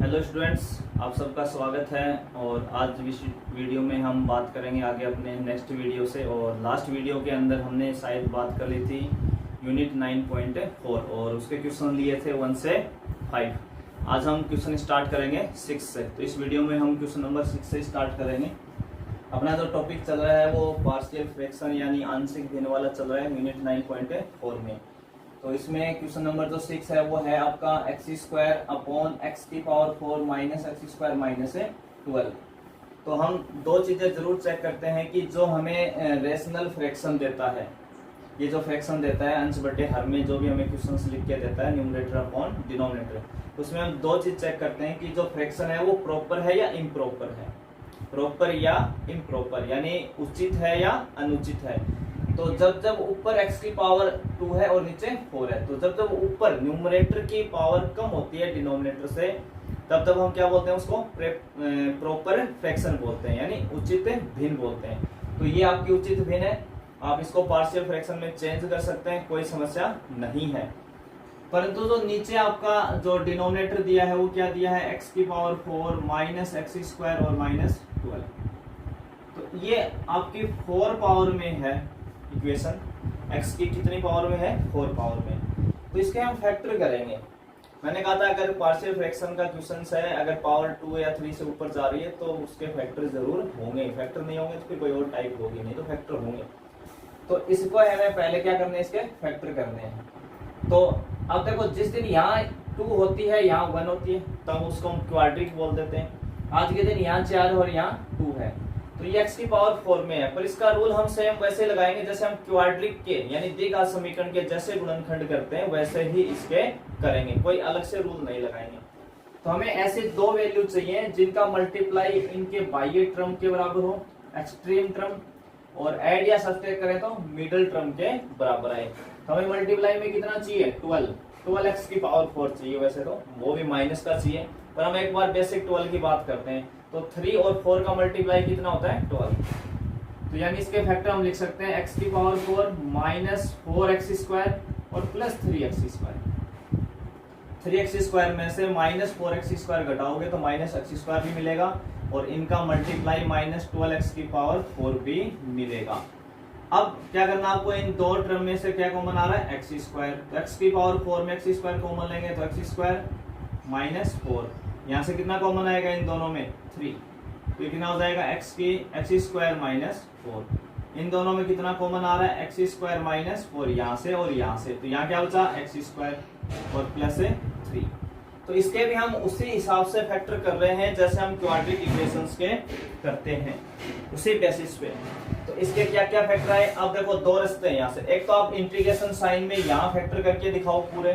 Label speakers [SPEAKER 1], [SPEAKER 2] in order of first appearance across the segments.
[SPEAKER 1] Hello students, आप सबका स्वागत है। और आज इस वीडियो में हम बात करेंगे आगे अपने नेक्स्ट वीडियो से। और लास्ट वीडियो के अंदर हमने शायद बात कर ली थी यूनिट 9.4 और उसके क्वेश्चन लिए थे 1 से 5। आज हम क्वेश्चन स्टार्ट करेंगे 6 से। तो इस वीडियो में हम क्वेश्चन नंबर 6 से स्टार्ट करेंगे। अपना जो टॉपिक चल रहा है वो पार्शियल फ्रैक्शन यानी आंशिक भिन्न वाला चल रहा है यूनिट 9.4 में। तो इसमें क्वेश्चन नंबर जो 6 है वो है आपका x² upon x⁴ minus x² minus 12। तो हम दो चीजें जरूर चेक करते हैं कि जो हमें रेशनल फ्रैक्शन देता है, ये जो फ्रैक्शन देता है अंश बटे हर में, जो भी हमें क्वेश्चन लिख के देता है न्यूमरेटर अपॉन डिनोमिनेटर, उसमें हम दो चीज चेक करते हैं कि जो फ्रैक्शन है वो प्रॉपर है या इम्प्रॉपर है। प्रॉपर या इम्प्रॉपर यानी उचित है या अनुचित है। तो जब जब ऊपर x⁴ 2 है और नीचे 4 है, तो जब जब ऊपर न्यूमरेटर की पावर कम होती है डिनोमिनेटर से, तब हम क्या बोलते हैं उसको प्रॉपर फ्रैक्शन बोलते हैं, यानी उचित भिन्न बोलते हैं। तो ये आपकी उचित भिन्न है, आप इसको पार्शियल फ्रैक्शन में चेंज कर सकते हैं, कोई समस्या नहीं है। परंतु जो नीचे आपका जो डिनोमिनेटर दिया है वो क्या दिया है, x⁴ माइनस x² और माइनस 12। तो ये आपकी 4 पावर में है इक्वेशन, x की कितनी पावर में है, 4 पावर में। तो इसके हम फैक्टर करेंगे। मैंने कहा था अगर पार्शियल फ्रैक्शन का क्वेश्चन है, अगर पावर 2 या 3 से ऊपर जा रही है तो उसके फैक्टर जरूर होंगे। फैक्टर नहीं होंगे तो फिर कोई और टाइप होगी, नहीं तो फैक्टर होंगे। तो इसको हमें पहले क्या करने हैं, इसके फैक्टर करने हैं। तो अब देखो, जिस दिन यहाँ 2 होती है यहाँ 1 होती है, तब उसको हम क्वाड्रिक बोल देते हैं। आज के दिन यहाँ 4 और यहाँ 2 है, तो ये x⁴ में है। पर इसका रूल हम सेम वैसे लगाएंगे जैसे हम क्वाड्रिक के यानी द्विघात समीकरण के जैसे गुणनखंड करते हैं वैसे ही इसके करेंगे, कोई अलग से रूल नहीं लगाएंगे। तो हमें ऐसे दो वैल्यू चाहिए जिनका मल्टीप्लाई इनके बाह्य टर्म के बराबर हो, एक्सट्रीम टर्म, और ऐड या सब्ट्रैक्ट करें तो मिडिल टर्म के बराबर आए। तो हमें मल्टीप्लाई में कितना चाहिए, 12 x⁴ चाहिए। वैसे तो वो भी माइनस का चाहिए, पर हम एक बार बेसिक 12 की बात करते हैं। तो 3 और 4 का मल्टीप्लाई कितना होता है, 12। तो यानी इसके फैक्टर हम लिख सकते हैं x⁴ माइनस 4x² और प्लस 3x²। 3x² में से माइनस 4x² घटाओगे तो माइनस x² भी मिलेगा, और इनका मल्टीप्लाई माइनस 12x⁴ भी मिलेगा। अब क्या करना आपको, इन दो टर्म में से क्या कॉमन आ रहा है, x²। तो x⁴ में x² कॉमन लेंगे तो x² माइनस 4, यहाँ से कितना कॉमन आएगा इन दोनों में, 3। तो कितना हो जाएगा x² माइनस 4। इन दोनों में कितना कॉमन आ रहा है, x² माइनस 4, यहाँ से और यहाँ से। तो यहाँ क्या बचा, x² और प्लस 3। तो इसके भी हम उसी हिसाब से फैक्टर कर रहे हैं जैसे हम क्वाड्रिक इक्वेशंस के करते हैं, उसी बेसिस पे। तो इसके क्या क्या फैक्टर आए, अब देखो दो रास्ते हैं यहाँ से। एक तो आप इंटीग्रेशन साइन में यहाँ फैक्टर करके दिखाओ पूरे,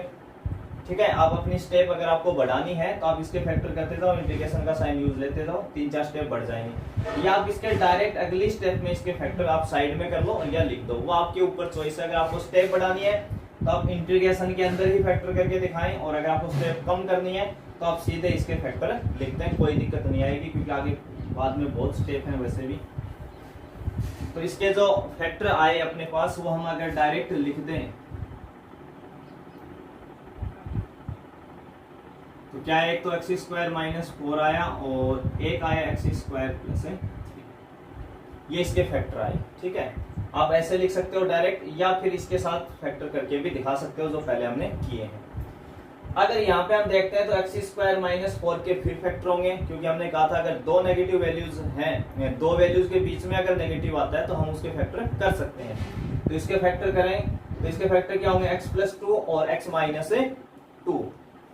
[SPEAKER 1] ठीक है। आप अपनी स्टेप अगर आपको बढ़ानी है तो आप इसके फैक्टर करते जाओ, इंटीग्रेशन का साइन यूज लेते जाओ, 3-4 स्टेप बढ़ जाएंगे। या आप इसके डायरेक्ट अगली स्टेप में इसके फैक्टर आप साइड में कर लो या लिख दो, वो आपके ऊपर चॉइस है। अगर आपको स्टेप बढ़ानी है तो आप इंटीग्रेशन के अंदर ही फैक्टर करके दिखाएं, और अगर आपको स्टेप कम करनी है तो आप सीधे इसके फैक्टर लिखते हैं, कोई दिक्कत नहीं आएगी, क्योंकि आगे बाद में बहुत स्टेप हैं वैसे भी। तो इसके जो फैक्टर आए अपने पास वो हम अगर डायरेक्ट लिख दें तो क्या है, एक तो x² माइनस 4 आया और एक आया x² प्लस 3। ये इसके फैक्टर आए, ठीक है। आप ऐसे लिख सकते हो डायरेक्ट, या फिर इसके साथ फैक्टर करके भी दिखा सकते हो जो पहले हमने किए हैं। अगर यहाँ पे हम देखते हैं तो x² माइनस 4 के फिर फैक्टर होंगे, क्योंकि हमने कहा था अगर दो नेगेटिव वैल्यूज हैं, दो वैल्यूज के बीच में अगर नेगेटिव आता है तो हम उसके फैक्टर कर सकते हैं। तो इसके फैक्टर करें तो इसके फैक्टर क्या होंगे, x+2 और x माइनस 2।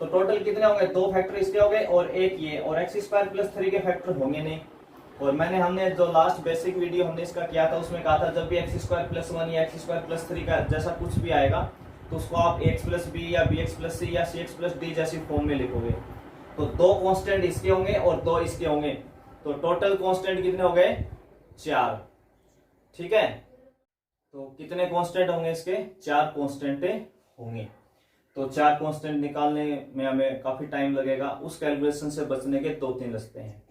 [SPEAKER 1] तो टोटल कितने होंगे, दो फैक्टर इसके हो गए और एक ये, और x² प्लस 3 के फैक्टर होंगे नहीं। और हमने जो लास्ट बेसिक वीडियो हमने इसका किया था उसमें कहा था जब भी x² प्लस 1 या x² प्लस 3 का जैसा कुछ भी आएगा तो उसको आप ax प्लस बी या bx प्लस सी या cx प्लस डी जैसी फॉर्म में लिखोगे। तो दो कांस्टेंट इसके होंगे और दो इसके होंगे, तो टोटल कांस्टेंट कितने हो गए, 4, ठीक है। तो कितने कांस्टेंट होंगे इसके, 4 कांस्टेंट होंगे। तो 4 कांस्टेंट निकालने में हमें काफी टाइम लगेगा। उस कैलकुलेशन से बचने के 2-3 रास्ते हैं।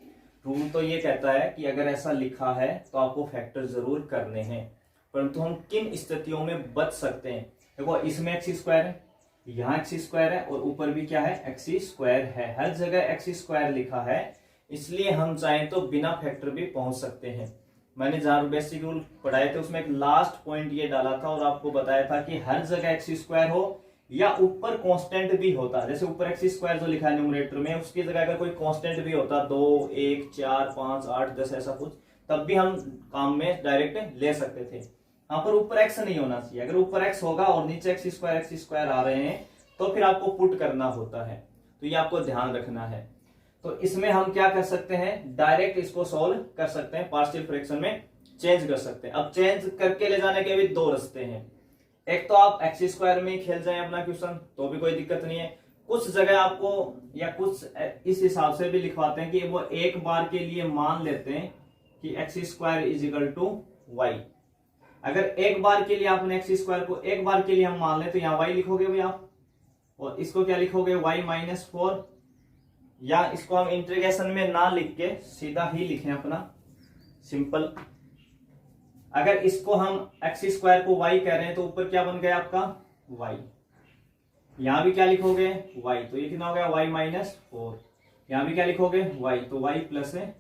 [SPEAKER 1] रूल तो ये कहता है कि अगर ऐसा लिखा है तो आपको फैक्टर जरूर करने हैं, परंतु हम किन स्थितियों में बच सकते हैं। देखो इसमें x² है, यहाँ एक्स स्क्वायर है और ऊपर भी क्या है, एक्स स्क्वायर है। हर जगह एक्स स्क्वायर लिखा है, इसलिए हम चाहें तो बिना फैक्टर भी पहुंच सकते हैं। मैंने जहां बेसिक रूल पढ़ाए थे उसमें एक लास्ट पॉइंट ये डाला था और आपको बताया था कि हर जगह एक्स स्क्वायर हो या ऊपर कांस्टेंट भी होता, जैसे ऊपर एक्स स्क्वायर जो लिखा है न्यूमरेटर में, उसकी जगह अगर कोई कांस्टेंट भी होता 2, 1, 4, 5, 8, 10 ऐसा कुछ, तब भी हम काम में डायरेक्ट ले सकते थे। यहाँ पर ऊपर एक्स नहीं होना चाहिए। अगर ऊपर एक्स होगा और नीचे एक्स स्क्वायर आ रहे हैं तो फिर आपको पुट करना होता है, तो ये आपको ध्यान रखना है। तो इसमें हम क्या कर सकते हैं, डायरेक्ट इसको सॉल्व कर सकते हैं, पार्शियल फ्रैक्शन में चेंज कर सकते हैं। अब चेंज करके ले जाने के भी दो रास्ते हैं। एक तो आप एक्स स्क्वायर में ही खेल जाएं अपना क्वेश्चन, तो भी कोई दिक्कत नहीं है। कुछ जगह आपको या कुछ इस हिसाब से भी लिखवाते हैं कि वो एक बार के लिए मान लेते हैं कि x square is equal to y. अगर एक बार के लिए आपने एक्स स्क्वायर को एक बार के लिए हम मान लें तो यहाँ वाई लिखोगे भाई आप, और इसको क्या लिखोगे, वाई माइनस 4, या इसको हम इंटीग्रेशन में ना लिख के सीधा ही लिखें अपना सिंपल। अगर इसको हम एक्स स्क्वायर को वाई कह रहे हैं तो ऊपर क्या बन गया आपका, वाई। यहां भी क्या लिखोगे, वाई, तो ये कितना हो गया, वाई माइनस 4। यहां भी क्या लिखोगे, वाई, तो वाई प्लस 3।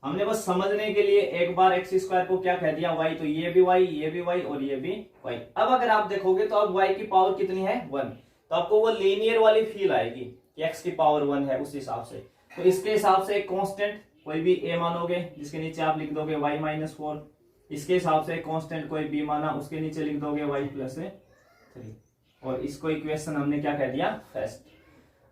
[SPEAKER 1] हमने बस समझने के लिए एक बार एक्स स्क्वायर को क्या कह दिया, वाई, तो ये भी वाई, ये भी वाई और ये भी वाई। अब अगर आप देखोगे तो अब वाई की पावर कितनी है, 1, तो आपको वो लीनियर वाली फील आएगी कि एक्स की पावर 1 है उस हिसाब से। तो इसके हिसाब से एक कांस्टेंट कोई भी ए मानोगे जिसके नीचे आप लिख दोगे वाई माइनस 4। इसके हिसाब से कांस्टेंट कोई बी माना, उसके नीचे लिख दोगे वाई प्लस 3। और इसको इक्वेशन हमने क्या कह दिया, फर्स्ट।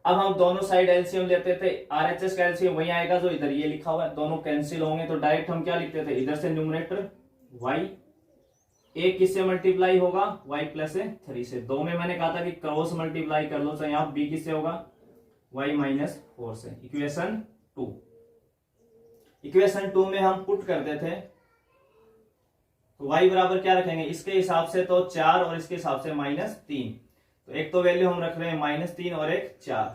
[SPEAKER 1] अब हम दोनों साइड एलसीएम लेते थे, आरएचएस का एलसीएम वही आएगा जो इधर ये लिखा हुआ है, दोनों कैंसिल होंगे तो डायरेक्ट हम क्या लिखते थे, इधर से न्यूमरेटर वाई, ए किससे मल्टीप्लाई होगा, वाई प्लस 3 से। 2 में मैंने कहा था कि क्रॉस मल्टीप्लाई कर लो, तो यहाँ बी किससे होगा, वाई माइनस 4 से। इक्वेशन 2, इक्वेशन 2 में हम पुट करते थे तो y बराबर क्या रखेंगे, इसके हिसाब से तो 4 और इसके हिसाब से -3। तो एक तो वैल्यू हम रख रहे हैं -3 और एक 4।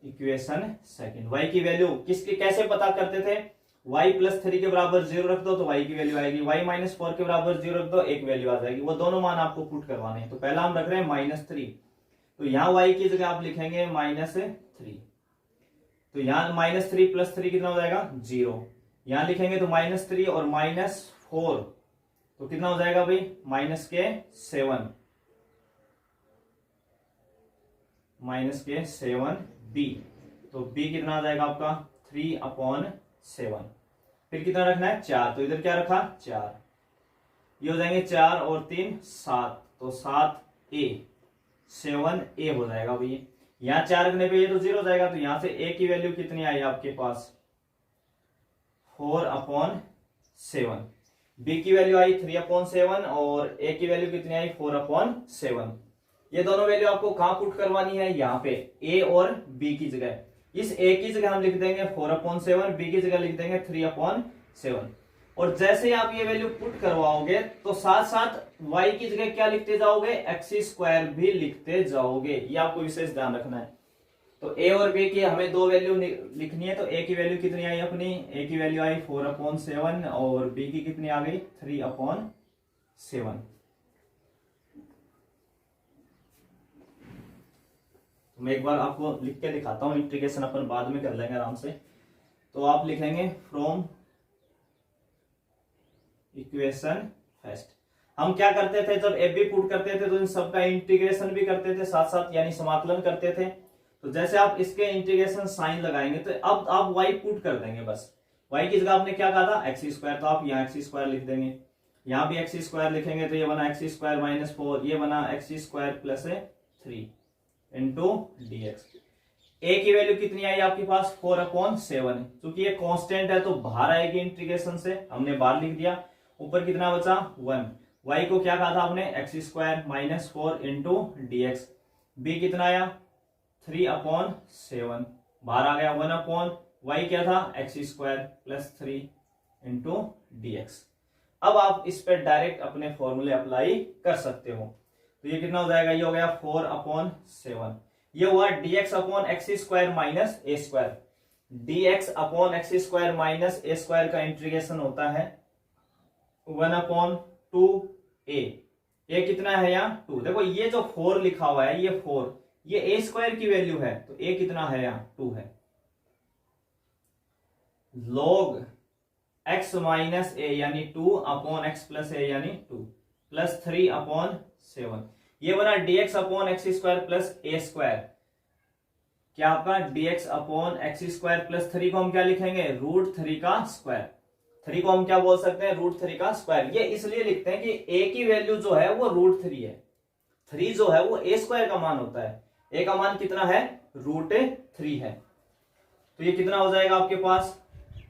[SPEAKER 1] इक्वेशन सेकंड, y की वैल्यू किसकी कैसे पता करते थे, y प्लस 3 के बराबर 0 रख दो तो y की वैल्यू आएगी, y माइनस 4 के बराबर 0 रख दो, एक वैल्यू आ जाएगी। वो दोनों मान आपको पुट करवाने हैं। तो पहला हम रख रहे हैं -3, तो यहाँ y की जगह आप लिखेंगे -3। तो यहाँ -3 प्लस 3 कितना हो जाएगा, 0। यहां लिखेंगे तो -3 और -4 तो कितना हो जाएगा भाई, -7 b। तो b कितना आ जाएगा आपका 3/7। फिर कितना रखना है, 4, तो इधर क्या रखा, 4। ये हो जाएंगे 4 और 3 7, तो 7a 7a हो जाएगा भाई। यहां 4 रखने पे ये तो 0 हो जाएगा, तो यहां से a की वैल्यू कितनी आई आपके पास, 4/7। b की वैल्यू आई 3/7 और a की वैल्यू कितनी आई, 4/7। ये दोनों वैल्यू आपको कहां पुट करवानी है, यहाँ पे a और b की जगह। इस a की जगह हम लिख देंगे 4/7, b की जगह लिख देंगे 3/7। और जैसे ही आप ये वैल्यू पुट करवाओगे तो साथ साथ y की जगह क्या लिखते जाओगे, एक्स स्क्वायर भी लिखते जाओगे। ये आपको विशेष ध्यान रखना है। तो a और b की हमें दो वैल्यू लिखनी है, तो a की वैल्यू कितनी आई अपनी, a की वैल्यू आई 4/7 और b की कितनी आ गई, 3/7। तो मैं एक बार आपको लिख के दिखाता हूं, इंटीग्रेशन अपन बाद में कर लेंगे आराम से। तो आप लिखेंगे फ्रॉम इक्वेशन फर्स्ट। हम क्या करते थे, जब ए बी पुट करते थे तो इन सबका इंटीग्रेशन भी करते थे साथ साथ, यानी समाकलन करते थे। तो जैसे आप इसके इंटीग्रेशन साइन लगाएंगे तो अब आप y पुट कर देंगे बस। y की जगह आपने क्या कहा था, एक्स स्क्वायर, तो आप यहाँ एक्स स्क्वायर लिख देंगे। यहाँ भी एक्स स्क्वायर लिखेंगे तो ये बना एक्स स्क्वायर माइनस 4, ये बना x square plus 3 into dx। a की वैल्यू कितनी आई आपके पास, 4/7। क्योंकि ये कांस्टेंट है तो बाहर आएगी इंटीग्रेशन से, हमने बाहर लिख दिया। ऊपर कितना बचा, 1। y को क्या कहा था आपने, x square minus 4 into dx। b कितना आया, 3/7, बाहर आ गया 1/y क्या था, x square plus 3 into dx। अब आप इस पर डायरेक्ट अपने फॉर्मूले अप्लाई कर सकते हो। तो ये कितना हो जाएगा, ये हो गया 4/7। ये हुआ dx upon x square minus a square. dx upon x square minus a square का इंटीग्रेशन होता है 1/2a। ए कितना है यहाँ 2। देखो ये जो 4 लिखा हुआ है ये 4, ये ए स्क्वायर की वैल्यू है, तो ए कितना है यहाँ 2 है। log x माइनस ए यानी 2 अपॉन एक्स प्लस ए यानी 2 प्लस 3 अपॉन 7, ये बना dx upon x square plus a square, क्या आपका dx upon x square plus 3 को हम क्या लिखेंगे √3 का स्क्वायर। 3 को हम क्या बोल सकते हैं √3 का स्क्वायर। ये इसलिए लिखते हैं कि a की वैल्यू जो है वो √3 है, 3 जो है वो ए स्क्वायर का मान होता है, a का मान कितना है √3 है। तो ये कितना हो जाएगा आपके पास,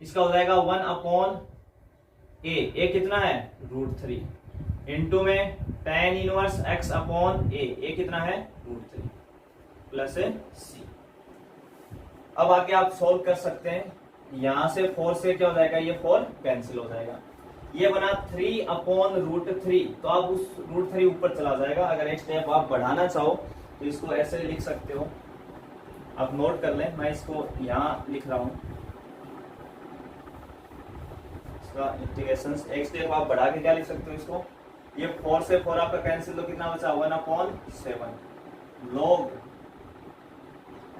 [SPEAKER 1] इसका हो जाएगा 1 अपॉन ए कितना है √3 इंटू में tan inverse x upon a कितना है √3 प्लस c। अब आगे आप सोल्व कर सकते हैं, यहां से 4 से क्या हो जाएगा, ये 4 कैंसिल हो जाएगा, ये बना 3 अपॉन √3, तो आप उस √3 ऊपर चला जाएगा। अगर एक स्टेप आप बढ़ाना चाहो तो इसको ऐसे लिख सकते हो, आप नोट कर लें, मैं इसको यहां लिख रहा हूं, इसका इंटीग्रेशन एक स्टेप आप बढ़ा के क्या लिख सकते हो इसको, ये 4 से 4 आपका कैंसिल, तो कितना बचा 1 upon 7 log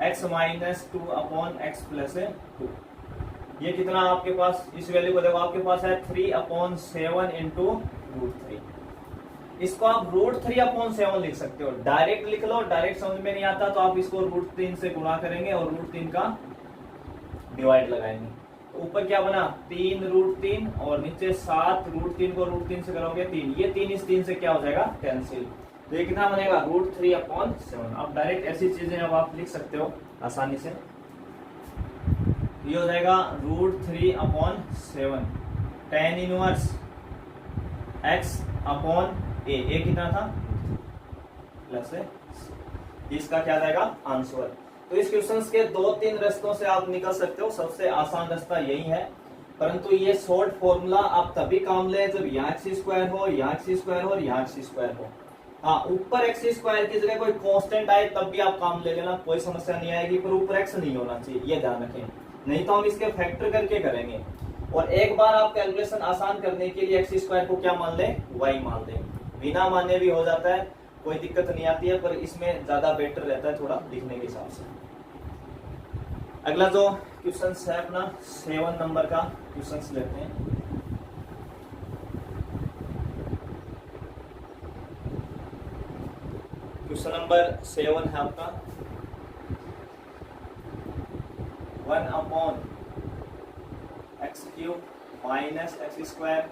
[SPEAKER 1] x minus 2 upon x plus 2। ये कितना आपके पास, इस वैल्यू को देखो आपके पास है 3 अपॉन 7 इंटू √3, इसको आप √3 अपॉन 7 लिख सकते हो, डायरेक्ट लिख लो, डायरेक्ट समझ में नहीं आता तो आप इसको √3 से गुणा करेंगे और √3 का डिवाइड लगाएंगे, तो ऊपर क्या बना 3 √3 और नीचे 7 √3 को √3 से करोगे 3, ये 3 इस 3 से क्या हो जाएगा कैंसिल, तो ये कितना बनेगा √3 अपॉन 7। अब डायरेक्ट ऐसी चीजें अब आप लिख सकते हो आसानी से, ये हो जाएगा √3 upon 7 tan inverse x upon a कितना था प्लस इसका क्या जाएगा आंसर। तो इस क्वेश्चन के 2-3 रास्तों से आप निकल सकते हो, सबसे आसान रास्ता यही है, परंतु ये शॉर्ट फॉर्मूला आप तभी काम ले जब यहाँ एक्स स्क्वायर हो, यहाँ एक्स स्क्वायर हो और यहाँ एक्स स्क्वायर हो। हाँ, ऊपर एक्स स्क्वायर की जगह कोई कांस्टेंट आए तब भी आप काम ले लेना, कोई समस्या नहीं आएगी, पर ऊपर एक्स नहीं होना चाहिए, ये ध्यान रखें, नहीं तो हम इसके फैक्टर करके करेंगे। और एक बार आप कैलकुलेशन आसान करने के लिए एक्स स्क्वायर को क्या मान लें वाई मान लें, बिना माने भी हो जाता है, कोई दिक्कत नहीं आती है, पर इसमें ज्यादा बेटर रहता है थोड़ा लिखने के हिसाब से। अगला जो क्वेश्चन है अपना 7 नंबर का क्वेश्चन लेते हैं। क्वेश्चन नंबर 7 है आपका 1 upon x cube minus x square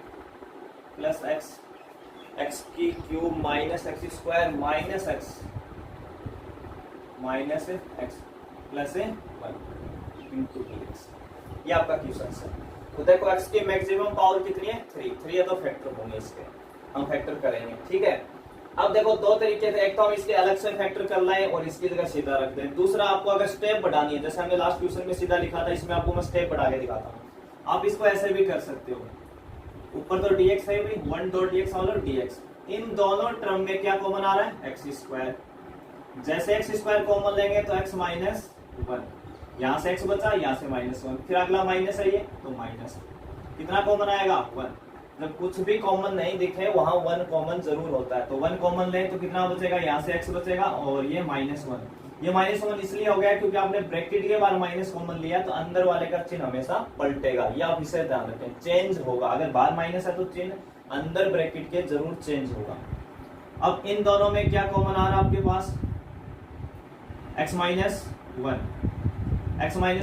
[SPEAKER 1] plus x की cube minus x square minus x plus 1 into x, ये आपका क्वेश्चन है। तो देखो एक्स की मैक्सिमम पावर कितनी है 3 है, तो फैक्टर होंगे इसके, हम फैक्टर करेंगे, ठीक है। अब देखो दो तरीके थे, एक तो हम इसके अलग से फैक्टर कर लाएं और इसकी जगह सीधा रख दें, दूसरा आपको अगर स्टेप बढ़ानी है, जैसे हमने लास्ट क्वेश्चन में सीधा लिखा था, इसमें आपको मैं स्टेप बढ़ा के दिखाता हूँ। आप इसको ऐसे भी कर सकते हो, ऊपर तो dx है भाई 1 डॉट dx और dx, इन दोनों टर्म में क्या कॉमन आ रहा है एक्स स्क्वायर, जैसे एक्स स्क्वायर कॉमन लेंगे तो x माइनस 1, यहाँ से x बचा, यहाँ से -1, फिर अगला माइनस है ये, तो माइनस कितना कॉमन आएगा 1। जब कुछ भी कॉमन नहीं दिखे वहां 1 कॉमन जरूर होता है, तो 1 कॉमन ले तो कितना बचेगा, यहाँ से x बचेगा और ये -1। ये -1 इसलिए हो गया क्योंकि आपने ब्रैकेट के बाद माइनस कॉमन लिया, तो अंदर वाले का चिन्ह हमेशा पलटेगा, ये आप इसे ध्यान रखें, चेंज होगा, अगर बाहर माइनस है तो चिन्ह अंदर ब्रैकेट के जरूर चेंज होगा। अब इन दोनों में क्या कॉमन आ रहा है आपके पास x माइनस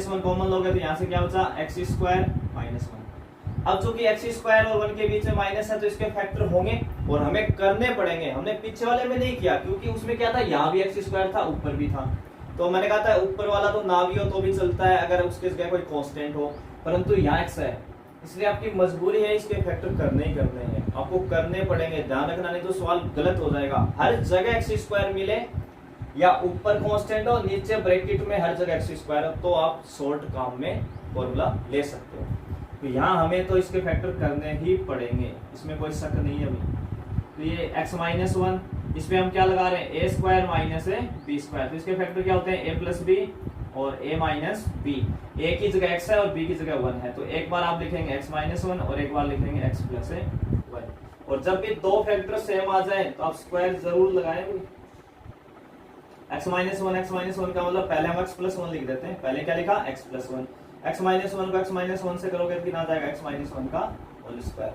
[SPEAKER 1] 1 कॉमन लोगे तो यहाँ से क्या बचा एक्स स्क्वायर -1। अब चूंकि एक्स स्क्वायर और 1 के बीच में माइनस है तो इसके फैक्टर होंगे और हमें करने पड़ेंगे, हमने पीछे वाले में नहीं किया क्योंकि उसमें क्या था, यहाँ भी एक्स स्क्वायर था ऊपर भी था, तो मैंने कहा था ऊपर वाला तो ना भी हो तो भी चलता है अगर उसके जगह कोई कांस्टेंट हो, परंतु यहाँ एक्स है, इसलिए आपकी मजबूरी है इसके फैक्टर करने ही करने हैं, आपको करने पड़ेंगे, ध्यान रखना, नहीं तो सवाल गलत हो जाएगा। हर जगह एक्स स्क्वायर मिले या ऊपर कांस्टेंट हो, नीचे ब्रैकेट में हर जगह एक्स स्क्वायर हो, तो आप शॉर्ट काम में फॉर्मूला ले सकते हो। तो यहाँ हमें तो इसके फैक्टर करने ही पड़ेंगे, इसमें कोई शक नहीं है अभी। तो ये x माइनस 1, इसमें हम क्या लगा रहे हैं a square minus b square, तो इसके फैक्टर क्या होते हैं a प्लस बी और a माइनस बी, a की जगह x है और b की जगह 1 है, तो एक बार आप लिखेंगे x माइनस 1 और एक बार लिखेंगे x प्लस 1। और जब भी दो फैक्टर सेम आ जाए तो आप स्क्वायर जरूर लगाएं। x माइनस वन का मतलब पहले हम x प्लस वन लिख देते हैं। पहले क्या लिखा x plus one, x minus one को x माइनस वन से करोगे तो कितना आ जाएगा x माइनस वन का होल स्क्वायर।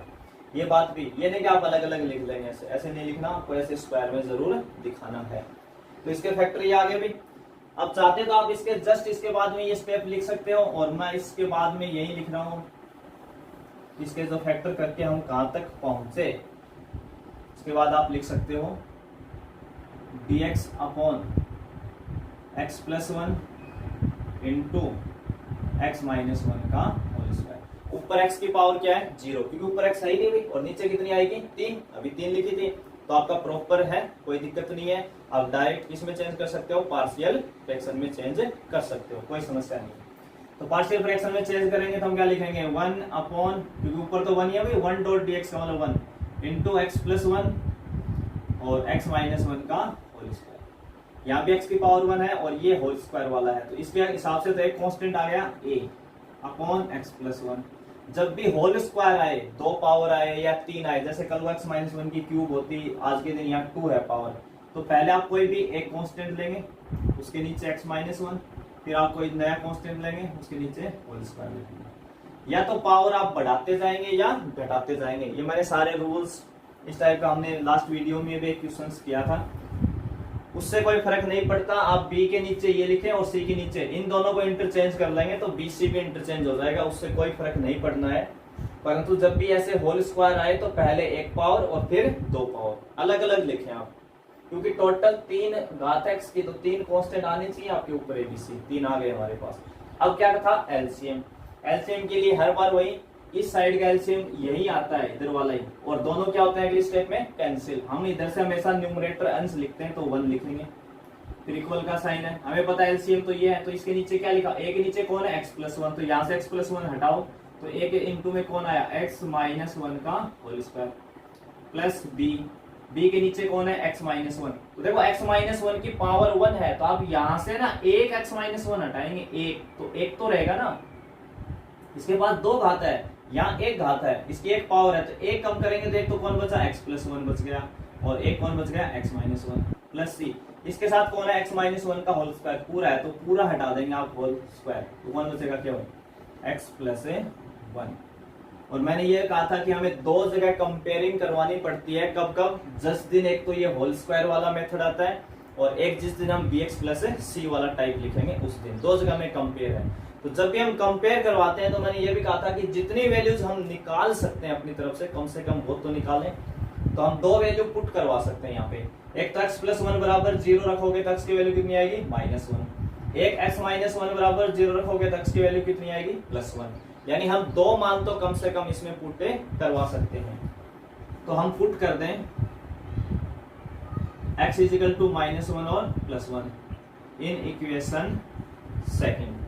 [SPEAKER 1] ये बात भी, ये नहीं कि आप अलग अलग लिख लेंगे, ऐसे नहीं लिखना, आपको ऐसे स्क्वायर में जरूर दिखाना है। तो इसके फैक्टर ये आगे भी, अब चाहते तो आप इसके जस्ट इसके बाद में ये स्टेप लिख सकते हो, और मैं इसके बाद में यही लिख रहा हूँ, इसके जो फैक्टर करके हम कहाँ तक पहुंचे। इसके बाद आप लिख सकते हो dx upon x plus one into x minus one का होल स्क्वायर। ऊपर x की पावर क्या है 0, क्योंकि ऊपर x है ही नहीं भाई, और नीचे कितनी आएगी 3, अभी 3 लिखी थी, तो आपका प्रॉपर है, कोई दिक्कत नहीं है। आप डायरेक्ट इसमें चेंज कर सकते हो, पार्शियल फ्रैक्शन में चेंज कर सकते हो, कोई समस्या नहीं। तो पार्शियल फ्रैक्शन में चेंज करेंगे तो हम क्या लिखेंगे 1 अपॉन, क्योंकि ऊपर तो 1 ही है भाई, 1 डॉट dx का मतलब 1 इंटू एक्स प्लस वन और x माइनस वन का होल स्क्वायर। यहाँ भी x की पावर 1 है और ये होल स्क्वायर वाला है, तो इसके हिसाब से तो एक कांस्टेंट आ गया a upon x plus one. जब भी होल स्क्वायर आए, दो पावर आए या 3 आए, जैसे कल x माइनस वन की क्यूब होती, आज के दिन यहाँ 2 है पावर, तो पहले आप कोई भी एक कांस्टेंट लेंगे, उसके नीचे x माइनस वन, फिर आप कोई नया कांस्टेंट लेंगे, उसके नीचे होल स्क्वायर लिखेंगे। या तो पावर आप बढ़ाते जाएंगे या घटाते जाएंगे। ये मैंने सारे रूल्स इस टाइप का हमने लास्ट वीडियो में भी एक क्वेश्चंस किया था, उससे कोई फर्क नहीं पड़ता। आप b के नीचे ये लिखें और c के नीचे, इन दोनों को इंटरचेंज कर लेंगे तो b c भी इंटरचेंज हो जाएगा, उससे कोई फर्क नहीं पड़ना है। परंतु जब भी ऐसे होल स्क्वायर आए तो पहले एक पावर और फिर दो पावर, अलग अलग लिखें आप, क्योंकि टोटल 3 घात x की, तो 3 कांस्टेंट आने चाहिए आपके ऊपर ABC, 3 आ गए हमारे पास। अब क्या था एलसीएम, एलसीएम के लिए हर बार वही, इस साइड का एलसीएम यही आता है, इधर वाला ही, और दोनों क्या होते हैं अगले स्टेप में कैंसिल। हम इधर से हमेशा न्यूमरेटर अंश लिखते हैं तो 1 लिखेंगे, फिर इक्वल का साइन है, हमें पता है एलसीएम तो ये है, तो इसके नीचे क्या लिखा, a के नीचे कौन है x प्लस वन, तो यहाँ से x प्लस वन हटाओ तो a के इंटू में कौन आया x माइनस वन का होल स्क्वायर प्लस b के नीचे कौन है x माइनस वन। तो देखो x माइनस वन की पावर 1 है, तो आप यहाँ से ना एक x माइनस वन हटाएंगे, एक तो रहेगा ना, इसके बाद 2 घात है, यहाँ 1 घात है, इसकी 1 पावर है, तो 1 कम करेंगे तो एक तो कौन बचा x प्लस वन बच गया, और एक कौन बच गया x minus one plus c, इसके साथ कौन है x माइनस वन का होल स्क्वायर पूरा है, तो पूरा हटा देंगे आप होल स्क्वायर, तो कौन बचेगा केवल x प्लस 1। और मैंने ये कहा था कि हमें 2 जगह कंपेयरिंग करवानी पड़ती है, कब कब, जिस दिन एक तो ये होल स्क्वायर वाला मेथड आता है, और एक जिस दिन हम bx प्लस c वाला टाइप लिखेंगे उस दिन, 2 जगह में कंपेयर है। तो जब भी हम कंपेयर करवाते हैं तो मैंने ये भी कहा था कि जितनी वैल्यूज हम निकाल सकते हैं अपनी तरफ से कम वो तो निकालें। तो हम 2 वैल्यू पुट करवा सकते हैं यहाँ पे, एक तो x प्लस वन बराबर 0 रखोगे तो x की वैल्यू कितनी आएगी -1, एक x माइनस वन बराबर 0 रखोगे तो x की वैल्यू कितनी आएगी +1, यानी हम 2 मान तो कम से कम इसमें पुट करवा सकते हैं। तो हम पुट कर दें x इजिकल टू -1 और +1 इन इक्वेशन सेकंड,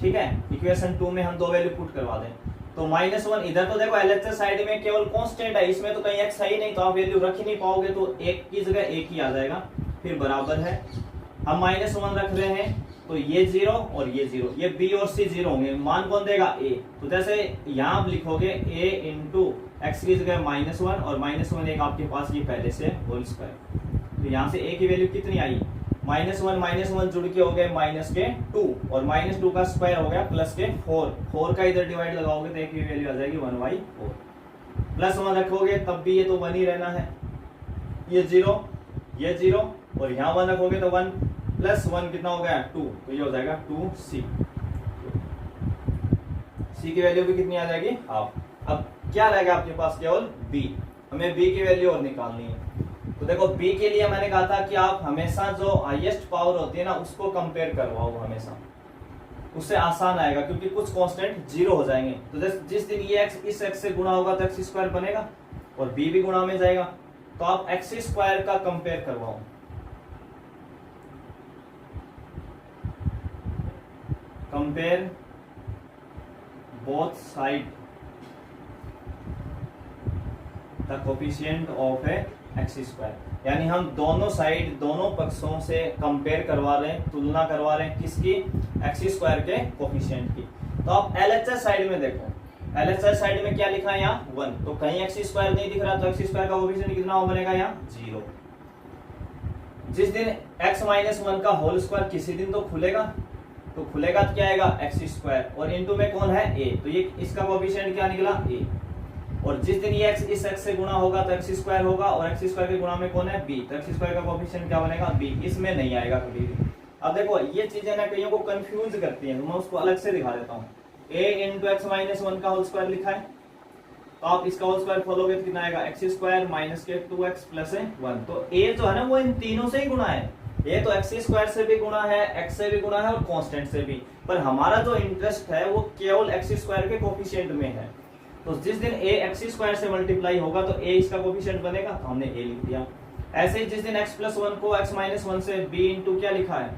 [SPEAKER 1] ठीक है। इक्वेशन 2 में हम 2 वैल्यू पुट करवा दें, तो -1 इधर तो देखो एलएचएस साइड में केवल कांस्टेंट है, इसमें तो कहीं x है ही नहीं, तो आप वैल्यू रख ही नहीं पाओगे, तो 1 की जगह 1 ही आ जाएगा, फिर बराबर है, हम -1 रख रहे हैं तो ये 0 और ये 0, ये b और c 0 होंगे, मान कौन देगा a, तो जैसे यहाँ आप लिखोगे a इंटू एक्स की जगह -1 और -1 एक आपके पास ये पहले से होल स्क्वायर, तो यहाँ से a की वैल्यू कितनी आई -1 जुड़ के हो गए -2 और -2 का स्क्वायर हो गया +4 का इधर डिवाइड लगाओगे तो a की वैल्यू आ जाएगी 1/4, +1 रखोगे तब भी ये तो 1 ही रहना है, ये 0 और यहाँ 1 रखोगे तो 1 +1 कितना हो गया 2, तो ये हो जाएगा 2c, c की वैल्यू भी कितनी आ जाएगी हाफ। अब क्या रहेगा आपके पास केवल b, हमें b की वैल्यू और निकालनी है। तो देखो b के लिए मैंने कहा था कि आप हमेशा जो हाईएस्ट पावर होती है ना उसको कंपेयर करवाओ हमेशा, उससे आसान आएगा, क्योंकि कुछ कांस्टेंट 0 हो जाएंगे, तो जिस दिन ये x इस x से गुणा होगा तो x स्क्वायर बनेगा और b भी गुणा में जाएगा, तो आप x स्क्वायर का कंपेयर करवाओ, compare both side the coefficient of A x square, यानी हम दोनों साइड दोनों पक्षों से कंपेयर करवा रहे हैं, तुलना करवा रहे हैं किसकी, एक्स स्क्वायर के कोफिशिएंट की। तो आप एलएचएस साइड में देखो, LHS साइड में क्या लिखा है यहाँ 1, तो कहीं एक्स स्क्वायर नहीं दिख रहा, तो एक्स स्क्वायर का कोएफिशिएंट कितना बनेगा यहाँ 0। जिस दिन x माइनस 1 का होल स्क्वायर किसी दिन तो खुलेगा, तो खुलेगा तो क्या आएगा एक्स स्क्वायर, और इनटू में कौन है a, तो ये इसका कोएफिशिएंट क्या निकला a। और जिस दिन ये x इस x से गुणा होगा तो एक्स स्क्वायर होगा, और एक्स स्क्वायर के गुणा में कौन है b, तो एक्स स्क्वायर का कोएफिशिएंट क्या बनेगा b, इसमें नहीं आएगा कभी भी। अब देखो ये चीजें ना कईयों को कंफ्यूज करती हैं, तो मैं उसको अलग से दिखा देता हूँ। a इंटू एक्स माइनस 1 का होल स्क्वायर लिखा है, तो आप इसका होल स्क्वायर खोलोगे तो कितना आएगा एक्स स्क्वायर माइनस के 2x प्लस 1। तो a जो है ना वो इन तीनों से ही गुणा है, ये तो एक्स स्क्वायर से भी गुणा है, एक्स से भी गुणा है और कांस्टेंट से भी, पर हमारा जो इंटरेस्ट है वो केवल एक्स स्क्वायर के कोएफिशिएंट में है। तो जिस दिन a एक्स स्क्वायर से मल्टीप्लाई होगा तो a इसका कोएफिशिएंट बनेगा, तो हमने a लिख दिया। ऐसे ही जिस दिन x प्लस 1 को x माइनस 1 से b इंटू क्या लिखा है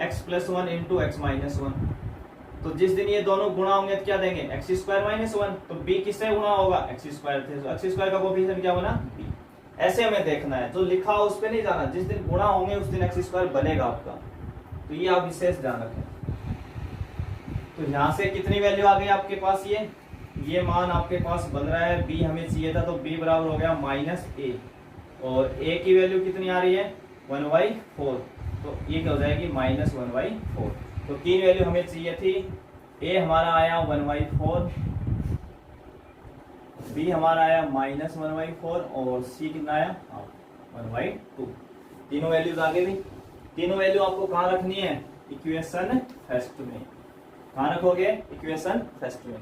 [SPEAKER 1] x plus 1 into x minus 1, तो जिस दिन ये दोनों गुणा होंगे तो क्या देंगे एक्स स्क्वायर माइनस 1, तो b किससे गुणा होगा एक्स स्क्वायर थे, तो एक्स स्क्वायर का कोएफिशिएंट क्या बना b। ऐसे हमें देखना है, जो लिखा हो उस पे नहीं जाना, जिस दिन गुणा होंगे उस दिन एक्स स्क्वायर बनेगा आपका, तो ये आप विशेष ध्यान रखें। तो यहाँ से कितनी वैल्यू आ गई आपके पास, ये मान आपके पास बन रहा है b हमें चाहिए था, तो b बराबर हो गया माइनस a, और a की वैल्यू कितनी आ रही है 1/4, तो ये क्या हो जाएगी माइनस 1/4। तो तीन वैल्यू हमें चाहिए थी, a हमारा आया 1/4, b हमारा आया माइनस 1/4 और c कितना आया 1/2। तीनों वैल्यूज आ गई। तीनों वैल्यू आपको कहाँ रखनी है, इक्वेशन फर्स्ट में। कहाँ रखोगे, इक्वेशन फर्स्ट में,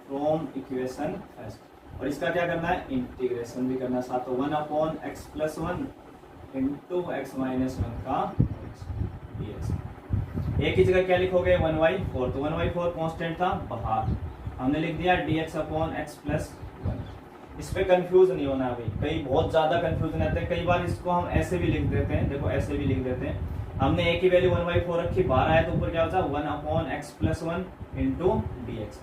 [SPEAKER 1] फ्रॉम इक्वेशन फर्स्ट। और इसका क्या करना है, इंटीग्रेशन भी करना साथ, तो 1/x plus 1 into x minus 1 का dx। एक ही जगह क्या लिखोगे 1/4, तो 1/4 कांस्टेंट था बाहर, हमने लिख दिया dx अपॉन x प्लस 1। इस पे कंफ्यूज नहीं होना है भाई, कई बहुत ज्यादा कंफ्यूजन रहते हैं, कई बार इसको हम ऐसे भी लिख देते हैं, देखो ऐसे भी लिख देते हैं। हमने एक ही वैल्यू 1/4 रखी, बाहर आया तो ऊपर क्या होता है 1/x प्लस 1 इंटू dx।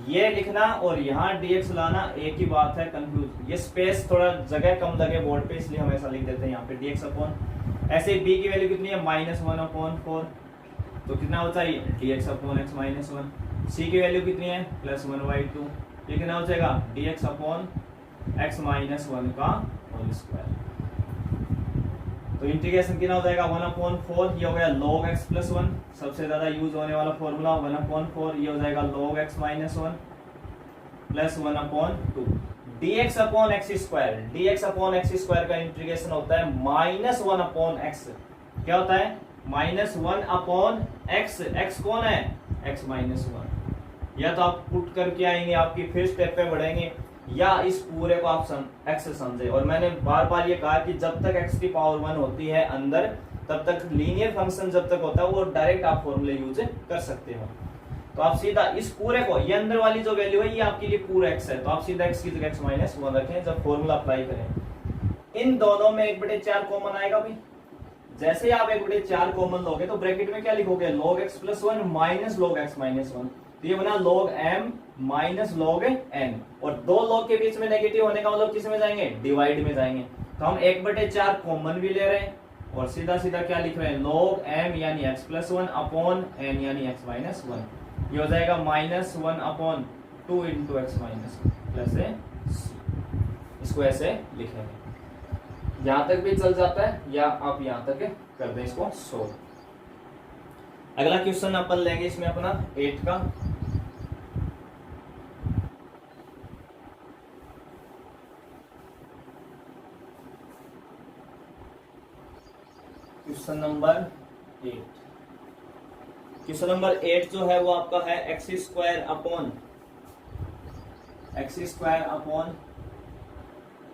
[SPEAKER 1] ये लिखना और यहाँ dx लाना एक ही बात है, कंफ्यूज। ये स्पेस थोड़ा जगह कम लगे बोर्ड पे, इसलिए हम ऐसा लिख देते हैं यहाँ पे dx अपॉन। ऐसे b की वैल्यू कितनी है माइनस 1/4, तो कितना होता है dx upon x minus 1। c की वैल्यू कितनी है प्लस 1/2, ये कितना हो जाएगा dx अपॉन एक्स माइनस 1 का होल स्क्वायर। तो इंटीग्रेशन कितना हो जाएगा 1/4, ये हो गया log x प्लस 1, सबसे ज्यादा यूज होने वाला फॉर्मूला 1/4, ये हो जाएगा log x minus 1 plus 1/2 dx upon x square. dx upon x square का इंटीग्रेशन होता है माइनस 1/x। क्या होता है माइनस 1/x। x कौन है x माइनस 1। या तो आप पुट करके आएंगे, आपकी फिर स्टेप पे बढ़ेंगे, या इस पूरे को आप x समझे। और मैंने बार बार ये कहा कि जब तक x की पावर 1 होती है अंदर, तब तक लीनियर फंक्शन जब तक होता है वो डायरेक्ट आप फॉर्मूले यूज कर सकते हो। तो आप सीधा इस पूरे को, ये अंदर वाली जो वैल्यू है ये आपके लिए पूरा x है, तो आप सीधा x की जगह x माइनस 1 रखें जब फॉर्मूला अप्लाई करें। इन दोनों में 1/4 कॉमन आएगा भी। जैसे ही आप 1/4 कॉमन लोगे तो ब्रैकेट में क्या लिखोगे log x plus 1 minus log x minus 1, तो ये बना log m minus log n। और दो log के बीच में नेगेटिव होने का मतलब किस में जाएंगे, डिवाइड में जाएंगे। तो हम 1/4 कॉमन भी ले रहे हैं और सीधा सीधा क्या लिख रहे हैं log m यानी x प्लस 1 अपॉन n यानी x माइनस 1। ये हो जाएगा minus 1/2 into x minus plus c। इसको ऐसे लिखेंगे, यहां तक भी चल जाता है, या आप यहां तक कर दें इसको सोल्व। अगला क्वेश्चन अपन लेंगे इसमें अपना 8 का। Question number 8। क्वेश्चन नंबर 8 जो है वो आपका है x square upon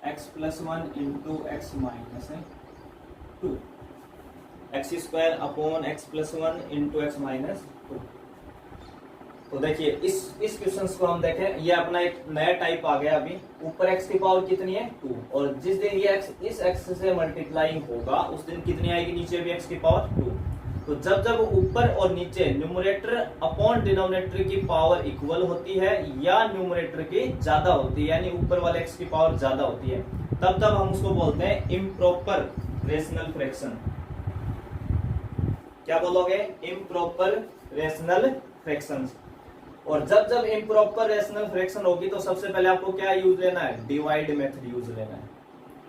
[SPEAKER 1] x plus 1 into x minus 2। X square upon x plus 1 into x minus 2। तो देखिए इस क्वेश्चन को हम देखें, ये अपना एक नया टाइप आ गया अभी। ऊपर एक्स की पावर कितनी है 2, और जिस दिन ये एक्स इस एक्स से मल्टीप्लाई होगा उस दिन कितनी आएगी नीचे भी एक्स की पावर 2। तो जब जब ऊपर और नीचे न्यूमरेटर अपॉन डिनोमिनेटर की पावर इक्वल होती है या न्यूमरेटर की ज्यादा होती है, यानी ऊपर वाले एक्स की पावर ज्यादा होती है, तब तब हम उसको बोलते हैं इम्प्रॉपर रेशनल फ्रैक्शन। क्या बोलोगे, इम्प्रॉपर रेशनल फ्रैक्शंस। और जब जब इम्प्रॉपर रेशनल फ्रैक्शन होगी तो सबसे पहले आपको क्या यूज लेना है, डिवाइड मेथड यूज लेना है।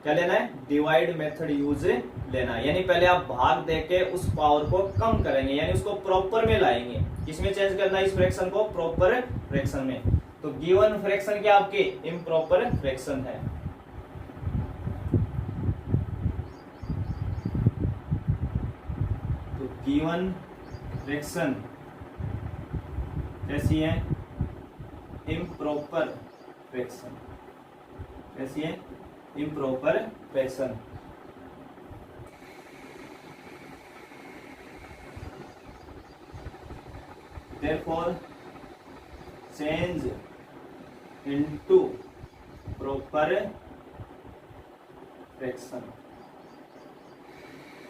[SPEAKER 1] क्या लेना है, डिवाइड मेथड यूज लेना है। यानी पहले आप भाग देके उस पावर को कम करेंगे, यानी उसको प्रॉपर में लाएंगे। किसमें चेंज करना है इस फ्रैक्शन को, प्रॉपर फ्रैक्शन में। तो गिवन फ्रैक्शन क्या आपके इम्प्रॉपर फ्रैक्शन है। तो गिवन फ्रैक्शन कैसी है, इम्प्रॉपर फ्रैक्शन। कैसी है, improper fraction. Therefore, change into proper fraction।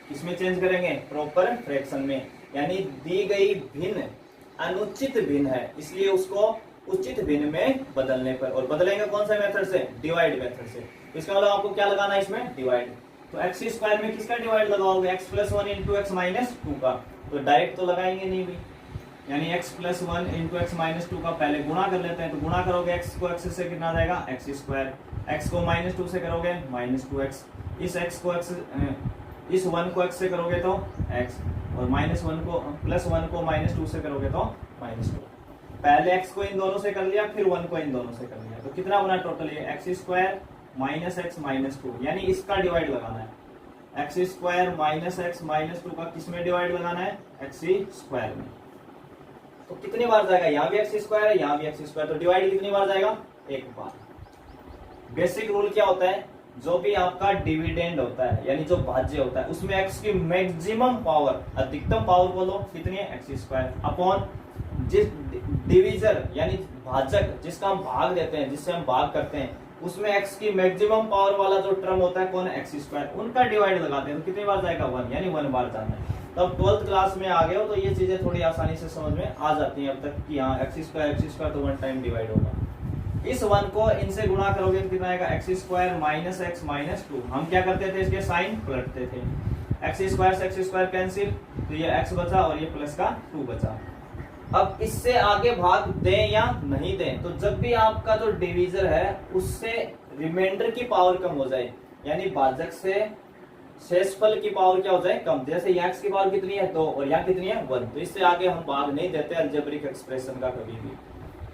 [SPEAKER 1] किसमें चेंज करेंगे, प्रॉपर फ्रैक्शन में। यानी दी गई भिन्न अनुचित भिन्न है, इसलिए उसको उचित भिन्न में बदलने पर। और बदलेंगे कौन सा मेथड से, डिवाइड मेथड से। इसका मतलब आपको क्या लगाना है इसमें, डिवाइड। तो एक्स स्क्वायर में किसका डिवाइड लगाओगे, x plus 1 into x minus 2 का। तो डायरेक्ट तो लगाएंगे नहीं भी, यानी x plus 1 into x minus 2 का पहले गुणा कर लेते हैं। तो गुणा करोगे x को x से कितना जाएगा, एक्स स्क्वायर। x को माइनस 2 से करोगे माइनस 2x। इस x को x, इस 1 को x से करोगे तो x, और माइनस 1 को प्लस 1 को माइनस 2 से करोगे तो माइनस 2। पहले x को इन दोनों से कर लिया, फिर 1 को इन दोनों से कर लिया। तो कितना बना टोटल ये, x square minus x minus 2। यानी इसका डिवाइड लगाना है, x square minus x minus 2 का किसमें डिवाइड लगाना है, एक्स स्क्वायर में। तो कितनी बार जाएगा, यहाँ भी एक्स स्क्वायर है, यहाँ भी एक्स स्क्वायर। तो डिवाइड कितनी बार जाएगा, एक बार। बेसिक रूल क्या होता है, जो भी आपका डिविडेंड होता है यानी जो भाज्य होता है, उसमें एक्स की मैक्सिमम पावर, अधिकतम पावर बोलो कितनी है, एक्स स्क्वायर, अपॉन जिस डिविजर यानी भाजक जिसका हम भाग देते हैं, जिससे हम भाग करते हैं, उसमें एक्स की मैक्सिमम पावर वाला जो टर्म होता है कौन है, एक्स स्क्वायर। उनका डिवाइड लगाते हैं तो कितनी बार जाएगा, 1, यानी 1 बार जाना है। तब 12th क्लास में आ गए हो तो ये चीजें थोड़ी आसानी से समझ में आ जाती हैं अब तक कि हाँ एक्स स्क्वायर तो 1 टाइम डिवाइड होगा। इस 1 को इनसे गुणा करोगे तो कितना आएगा, x square minus x minus 2। हम क्या करते थे, इसके साइन पलटते थे। एक्स स्क्वायर से एक्स स्क्वायर कैंसिल, तो ये एक्स बचा और ये प्लस का 2 बचा। अब इससे आगे भाग दें या नहीं दें, तो जब भी आपका जो डिवीजर है उससे रिमाइंडर की पावर कम हो जाए, यानी भाजक से शेषफल की पावर क्या हो जाए, कम। जैसे x की पावर कितनी है, 2, और यहाँ कितनी है, 1। तो इससे आगे हम भाग नहीं देते अलजेब्रिक एक्सप्रेशन का कभी भी,